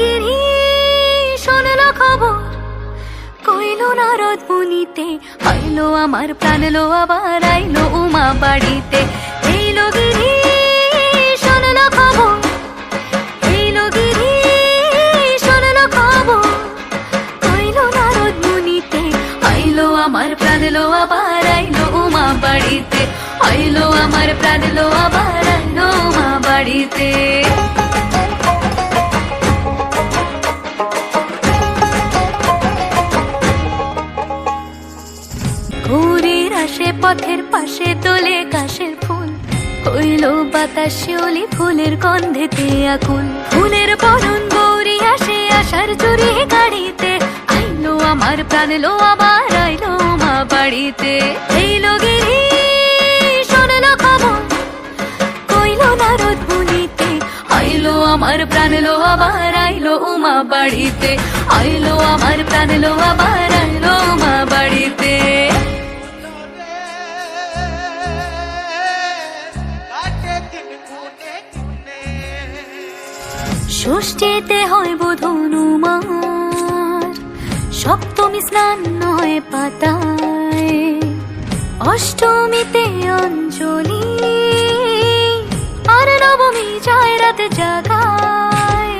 গিরি শোনলো খবর, কইলো নারদ মুনিতে, আইলো আমার প্রাণ লো আবার আইলো উমা বাড়িতে। এইলো গিরি শোনলো খবর, এইলো গিরি শোনলো খবর, কইলো নারদ মুনিতে, আইলো আমার প্রাণ লো আবার আইলো উমা বাড়িতে, আইলো আমার প্রাণ লো আবার আইলো উমা বাড়িতে। গৌরীর আসে পথের পাশে তোলে কাশের ফুল, হইল বাতাস শিউলি ফুলের গন্ধেতে আকুল। ফুলের বরণ গৌরী আসে আশার চুরি গাড়িতে, আইলো আমার প্রাণ লো আবার আইলো মা বাড়িতে। এইলো গিরি শোনলো খবর, কইলো নারদ মুনিতে, আইলো আমার প্রাণ লো আবার আইলো উমা বাড়িতে, আইলো আমার প্রাণ লো আবার আইলো উমা বাড়িতে। ষষ্ঠীতে হয় বোধনুমার, সপ্তমী স্নান নয় পাতায়, অষ্টমীতে অঞ্জলি, আর নবমী যায় রাত জাগায়।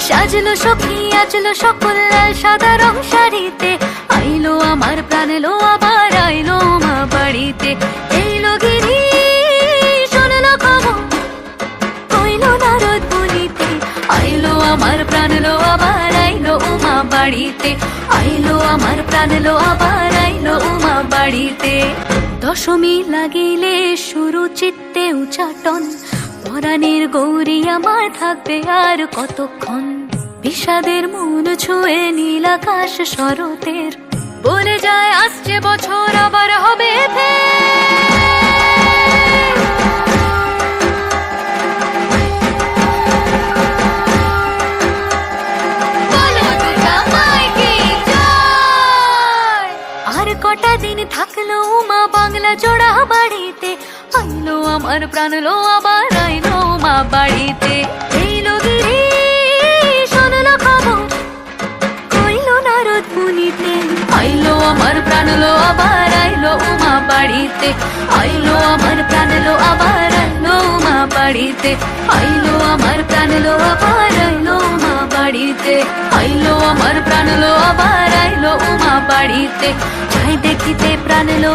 সাজলো সখী আজলো সকল লাল সাদা রং শাড়িতে, আইলো আমার প্রাণ লো আবার আইলো মা বাড়িতে। এইলো গিরি শোনলো খবর, কইলো নারদ মুনিতে, আইলো আমার প্রাণ লো আবার আইলো উমা বাড়িতে, আইলো আমার প্রাণ লো আবার আইলো উমা বাড়িতে। দশমী লাগিলে শুরু চিত্তে উচাটন, পরাণের গৌরী আমার থাকবে আর কতক্ষণ। বিষাদের মন ছুঁয়ে নীল আকাশ শরতের, বলে যায় আসছে বছর আবার হবে কটা দিন থাকলো উমা বাংলা জোড়া বাড়িতে, আইলো আমার প্রাণ লো আবার আইলো মা বাড়িতে। এইলো গিরি শোনলো খবর, কইলো নারদ মুনিতে, আইলো আমার প্রাণ লো আবার আইলো উমা বাড়িতে, আইলো আমার প্রাণ লো আবার আইলো উমা বাড়িতে, আইলো আমার প্রাণ লো আবার আইলো উমা বাড়িতে, আইলো আমার প্রাণ লো আবার আইলো উমা বাড়িতে। যাই দেখিতে প্রাণ লো